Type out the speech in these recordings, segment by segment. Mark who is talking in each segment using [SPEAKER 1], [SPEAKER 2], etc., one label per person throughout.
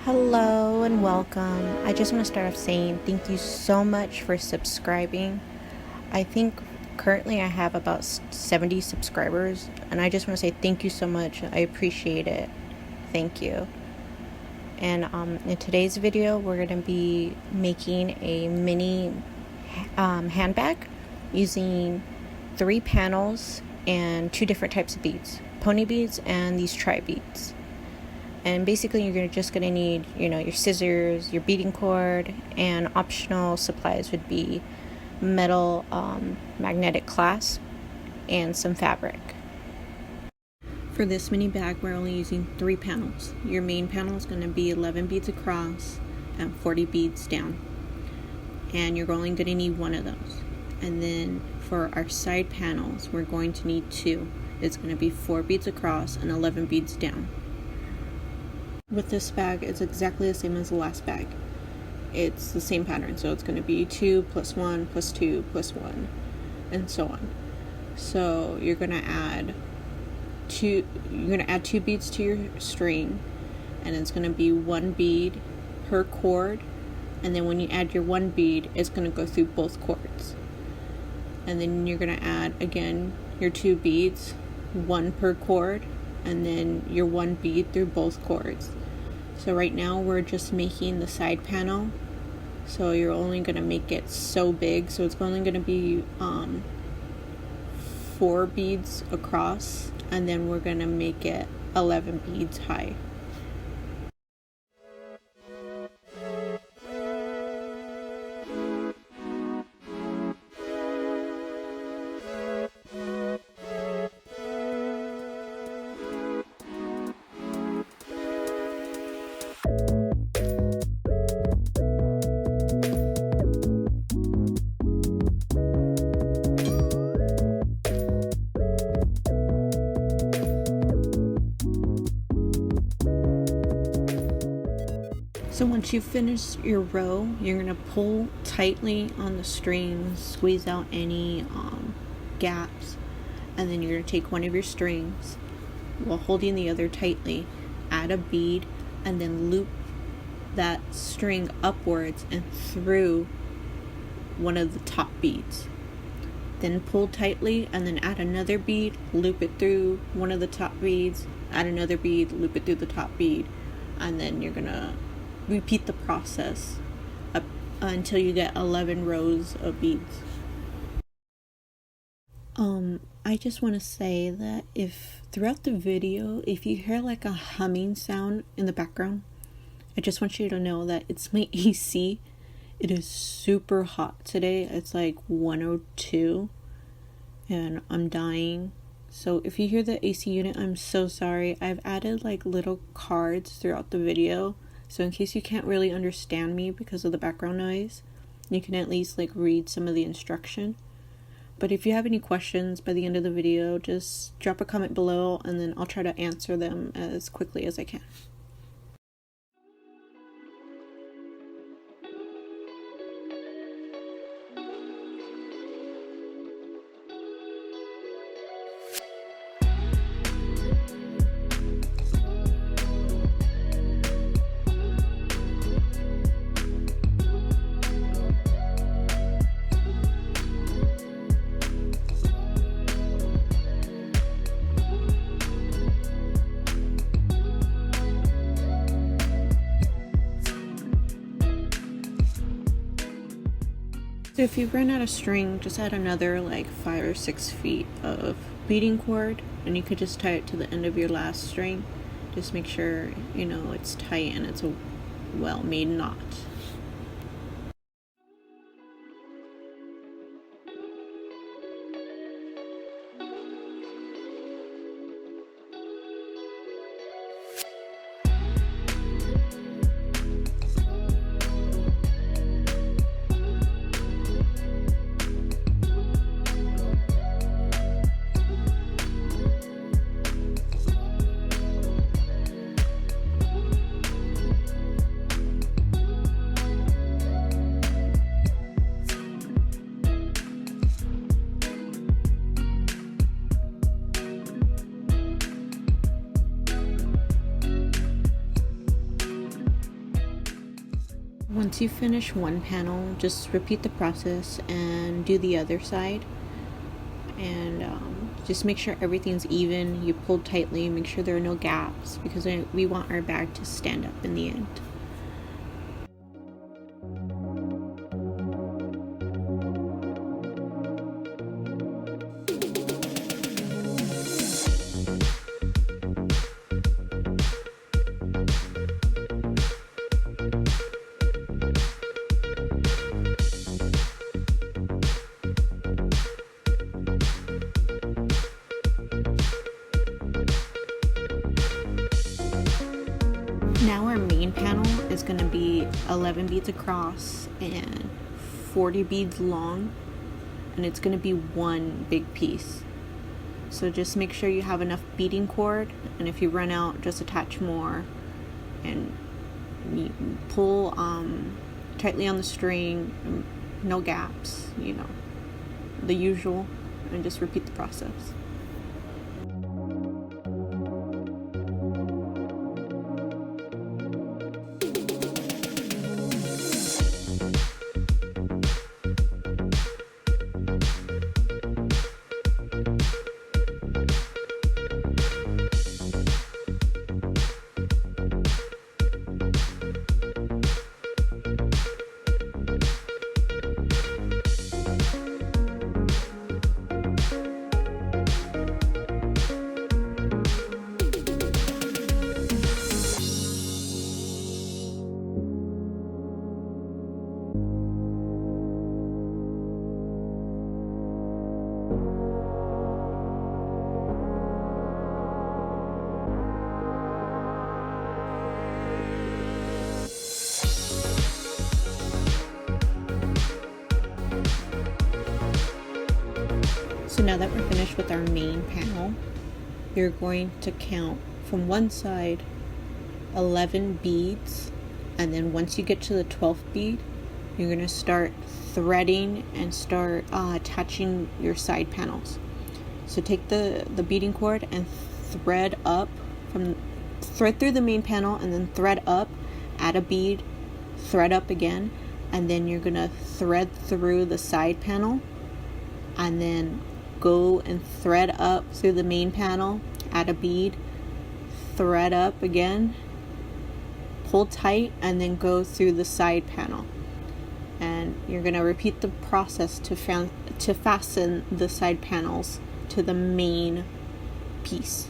[SPEAKER 1] Hello and welcome. I just want to start off saying thank you so much for subscribing. I think currently I have about 70 subscribers, and I just want to say thank you so much. I appreciate it. Thank you. And in today's video, we're going to be making a mini handbag using 3 panels and 2 different types of beads, pony beads and these tri beads. And basically you're just going to need, your scissors, your beading cord, and optional supplies would be metal magnetic clasp and some fabric. For this mini bag, we're only using 3 panels. Your main panel is going to be 11 beads across and 40 beads down. And you're only going to need 1 of those. And then for our side panels, we're going to need 2. It's going to be 4 beads across and 11 beads down. With this bag, it's exactly the same as the last bag. It's the same pattern, so it's going to be 2 plus 1 plus 2 plus 1, and so on. So you're going to add 2 beads to your string, and it's going to be 1 bead per cord. And then when you add your 1 bead, it's going to go through both cords. And then you're going to add again your 2 beads, 1 per cord, and then your 1 bead through both cords. So right now we're just making the side panel, so you're only going to make it so big, so it's only going to be 4 beads across, and then we're going to make it 11 beads high. So once you finish your row, you're going to pull tightly on the string, squeeze out any gaps, and then you're going to take one of your strings while holding the other tightly, add a bead, and then loop that string upwards and through one of the top beads. Then pull tightly and then add another bead, loop it through one of the top beads, add another bead, loop it through the top bead, and then you're going to repeat the process up until you get 11 rows of beads. I just want to say that if throughout the video, if you hear like a humming sound in the background, I just want you to know that it's my AC. It is super hot today. It's like 102 and I'm dying. So if you hear the AC unit, I'm so sorry. I've added like little cards throughout the video, so in case you can't really understand me because of the background noise, you can at least like read some of the instruction. But if you have any questions by the end of the video, just drop a comment below and then I'll try to answer them as quickly as I can. So if you run out of string, just add another like 5 or 6 feet of beading cord, and you could just tie it to the end of your last string. Just make sure it's tight and it's a well-made knot. Once you finish one panel, just repeat the process and do the other side. And just make sure everything's even. You pull tightly, make sure there are no gaps, because we want our bag to stand up in the end. Now our main panel is going to be 11 beads across and 40 beads long, and it's going to be one big piece. So just make sure you have enough beading cord, and if you run out, just attach more and pull tightly on the string, no gaps, the usual, and just repeat the process. So now that we're finished with our main panel, you're going to count from one side 11 beads, and then once you get to the 12th bead, you're going to start threading and start attaching your side panels. So take the beading cord and thread through the main panel, and then thread up, add a bead, thread up again, and then you're going to thread through the side panel, and then go and thread up through the main panel, add a bead, thread up again, pull tight, and then go through the side panel. And you're going to repeat the process to fasten the side panels to the main piece.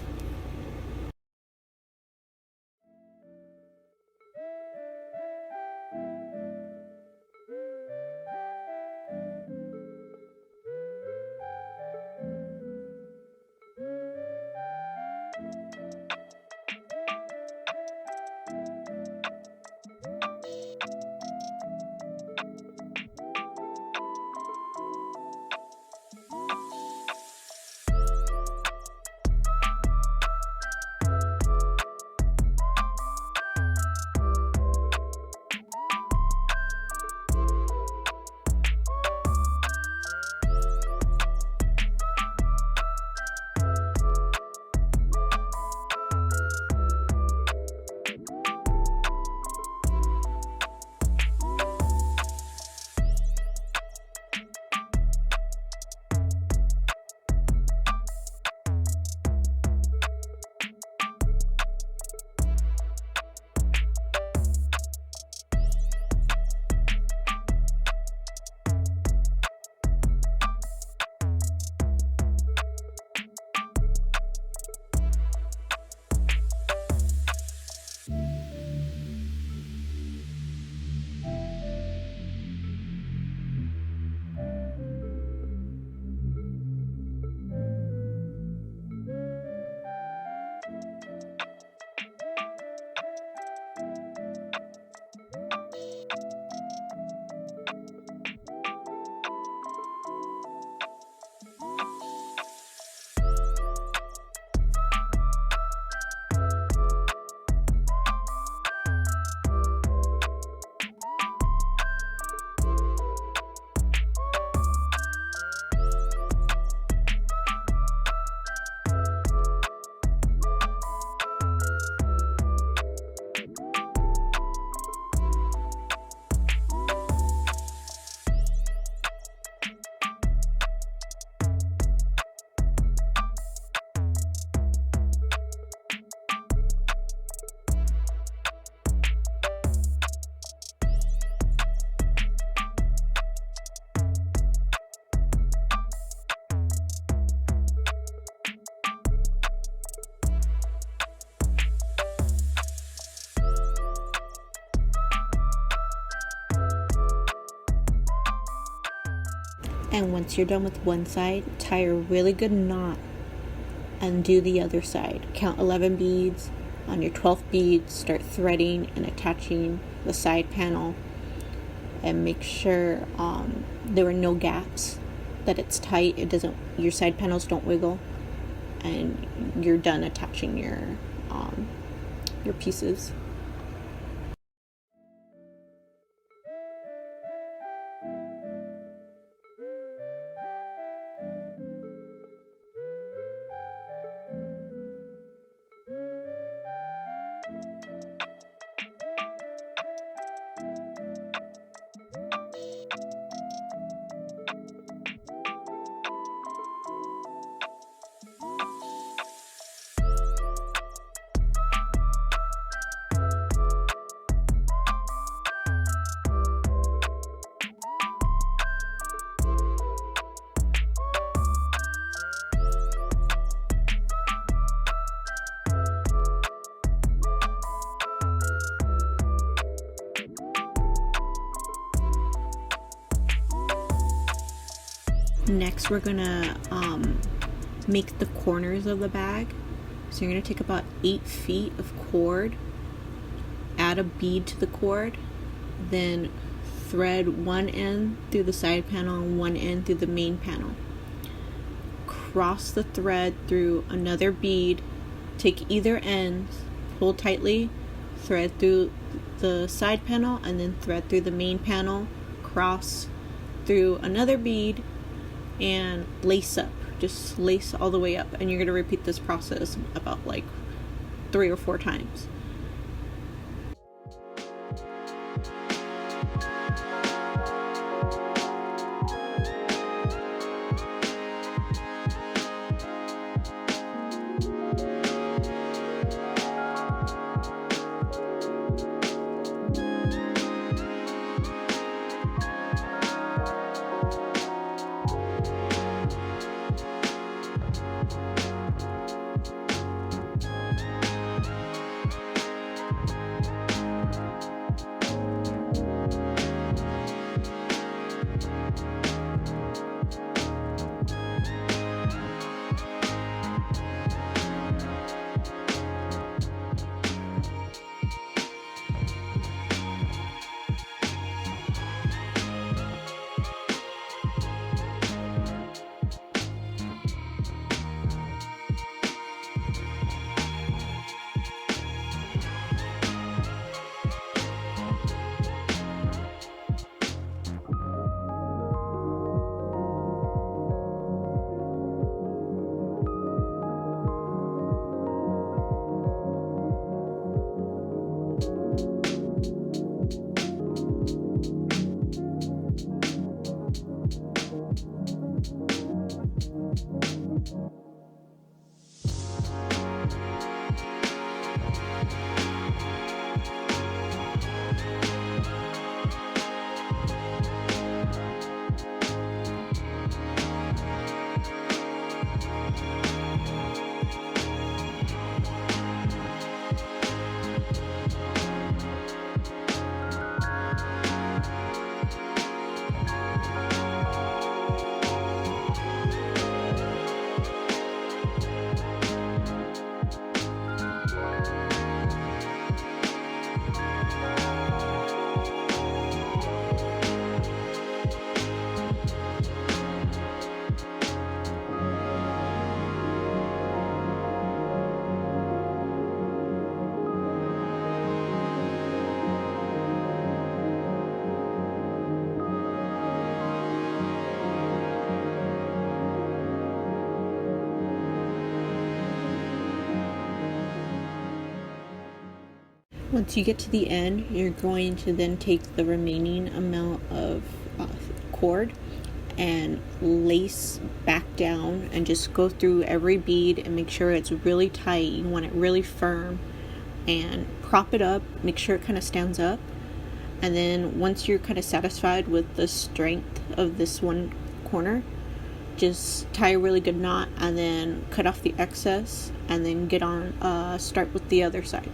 [SPEAKER 1] And once you're done with one side, tie a really good knot and do the other side. Count 11 beads. On your 12th bead, start threading and attaching the side panel, and make sure there are no gaps, that it's tight, your side panels don't wiggle, and you're done attaching your pieces. Next, we're gonna make the corners of the bag. So you're gonna take about 8 feet of cord, add a bead to the cord, then thread one end through the side panel and one end through the main panel. Cross the thread through another bead, take either end, pull tightly, thread through the side panel, and then thread through the main panel, cross through another bead, and lace up. Just lace all the way up, and you're going to repeat this process about like 3 or 4 times. Once you get to the end, you're going to then take the remaining amount of cord and lace back down and just go through every bead and make sure it's really tight. You want it really firm, and prop it up, make sure it kind of stands up. And then once you're kind of satisfied with the strength of this one corner, just tie a really good knot and then cut off the excess, and then get on start with the other side.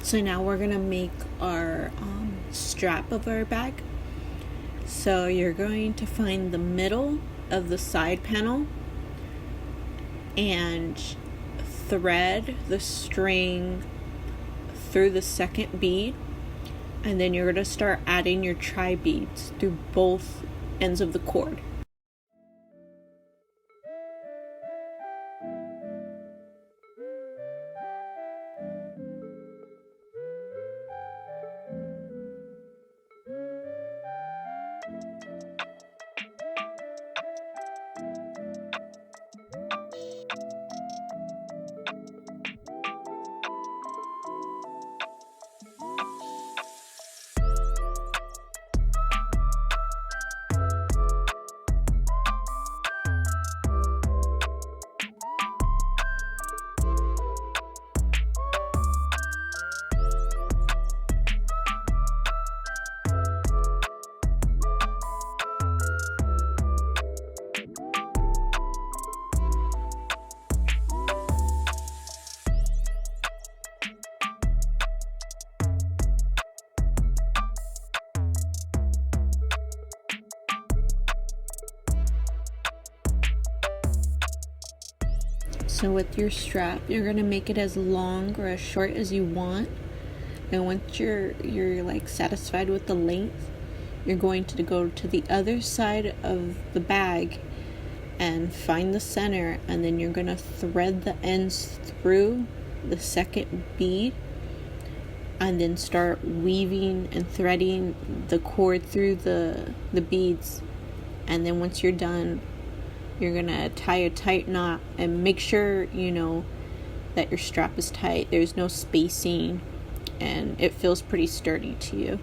[SPEAKER 1] So now we're gonna make our strap of our bag. So you're going to find the middle of the side panel and thread the string through the second bead, and then you're going to start adding your tri beads through both ends of the cord. So with your strap, you're going to make it as long or as short as you want. And once you're like satisfied with the length, you're going to go to the other side of the bag and find the center, and then you're going to thread the ends through the second bead and then start weaving and threading the cord through the beads. And then once you're done, you're gonna tie a tight knot and make sure you know that your strap is tight. There's no spacing and it feels pretty sturdy to you.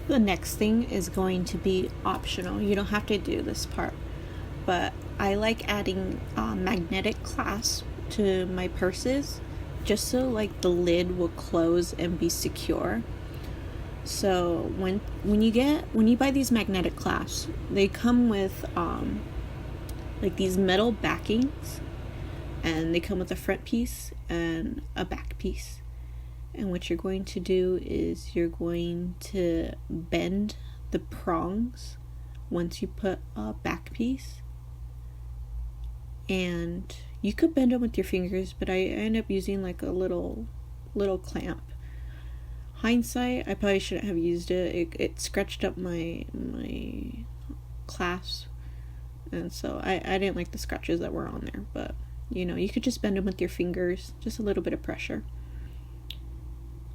[SPEAKER 1] The next thing is going to be optional. You don't have to do this part, but I like adding magnetic clasp to my purses just so like the lid will close and be secure. So when you buy these magnetic clasps, they come with like these metal backings, and they come with a front piece and a back piece. And what you're going to do is you're going to bend the prongs once you put a back piece. And you could bend them with your fingers, but I end up using like a little clamp. Hindsight, I probably shouldn't have used it. It scratched up my clasp, and so I didn't like the scratches that were on there. But you could just bend them with your fingers, just a little bit of pressure.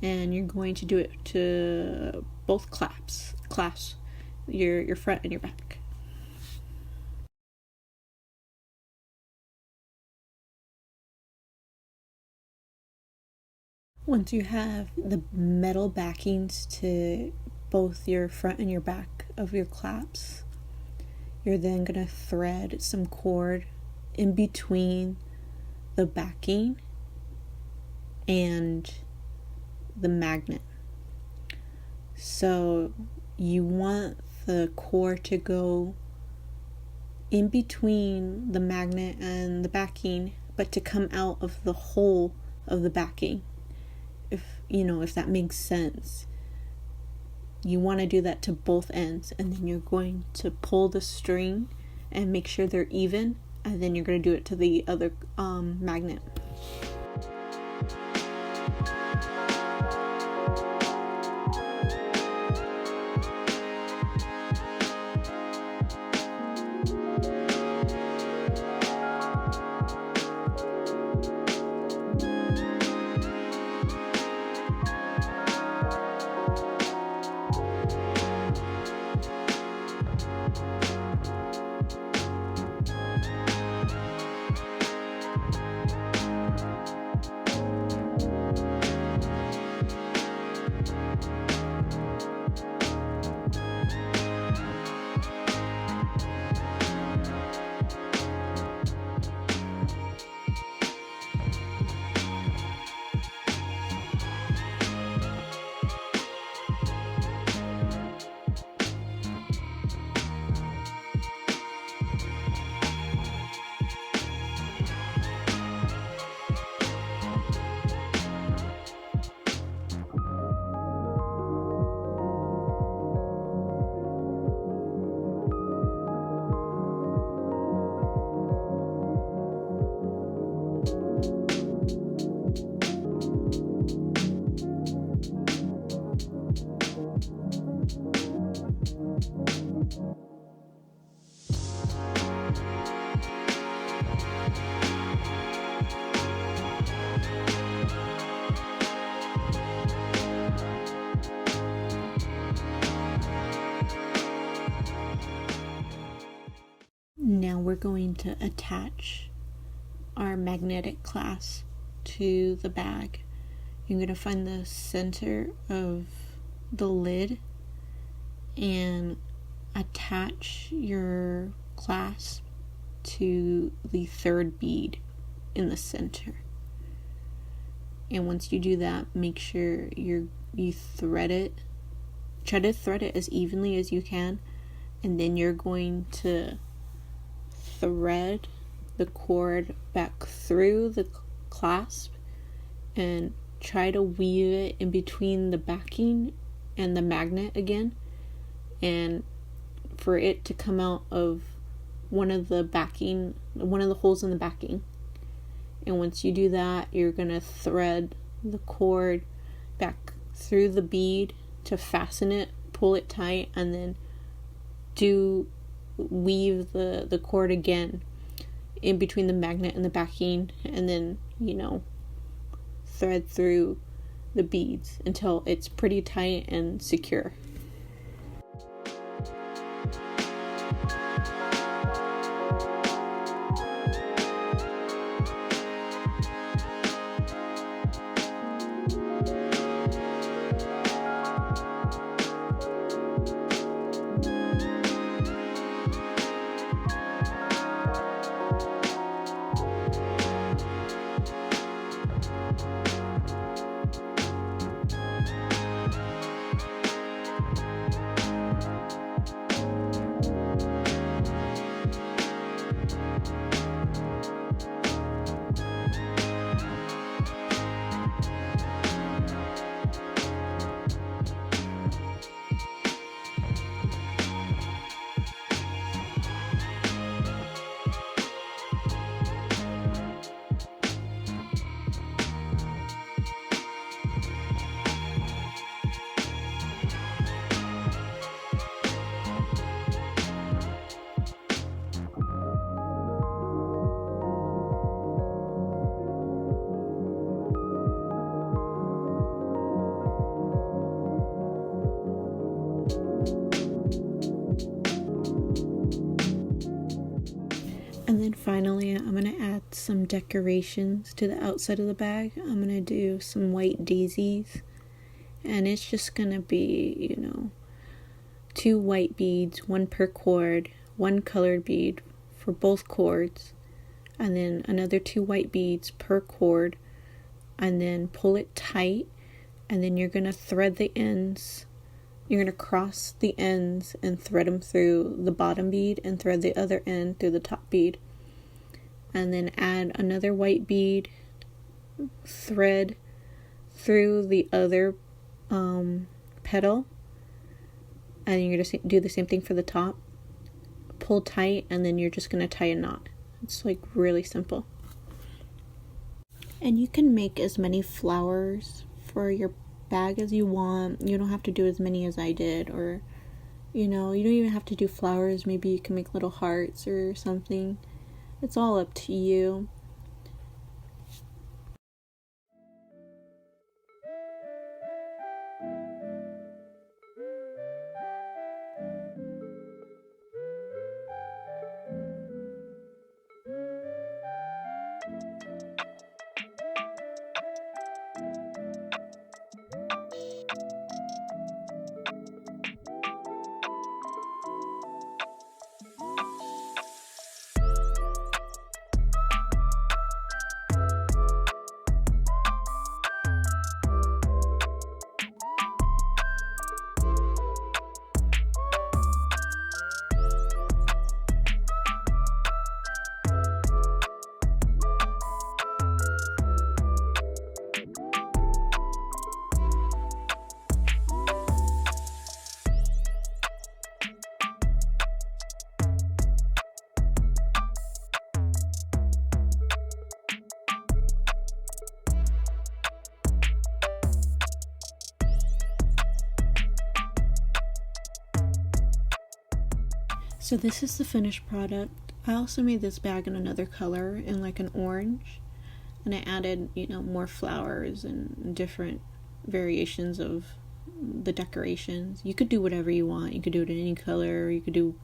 [SPEAKER 1] And you're going to do it to both clasps, your front and your back. Once you have the metal backings to both your front and your back of your clasps, you're then going to thread some cord in between the backing and the magnet.
[SPEAKER 2] So you want the cord to go in between the magnet and the backing, but to come out of the hole of the backing. If that makes sense. You want to do that to both ends, and then you're going to pull the string and make sure they're even, and then you're going to do it to the other magnet. Now we're going to attach our magnetic clasp to the bag. You're going to find the center of the lid and attach your clasp to the third bead in the center. And once you do that, make sure you thread it. Try to thread it as evenly as you can, and then you're going to thread the cord back through the clasp and try to weave it in between the backing and the magnet again, and for it to come out of one of the holes in the backing. And once you do that, you're gonna thread the cord back through the bead to fasten it, pull it tight, and then weave the cord again in between the magnet and the backing, and then thread through the beads until it's pretty tight and secure. And then finally, I'm going to add some decorations to the outside of the bag. I'm going to do some white daisies. And it's just going to be, 2 white beads, 1 per cord, 1 colored bead for both cords. And then another 2 white beads per cord. And then pull it tight. And then you're going to thread the ends you're going to cross the ends and thread them through the bottom bead and thread the other end through the top bead. And then add another white bead, thread through the other petal, and you're going to do the same thing for the top. Pull tight, and then you're just going to tie a knot. It's like really simple. And you can make as many flowers for your bag as you want. You don't have to do as many as I did, or you don't even have to do flowers. Maybe you can make little hearts or something. It's all up to you. So this is the finished product. I also made this bag in another color, in like an orange, and I added, more flowers and different variations of the decorations. You could do whatever you want. You could do it in any color. You could do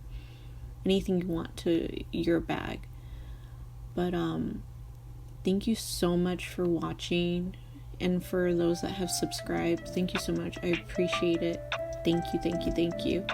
[SPEAKER 2] anything you want to your bag. But thank you so much for watching, and for those that have subscribed, thank you so much. I appreciate it. Thank you, thank you, thank you.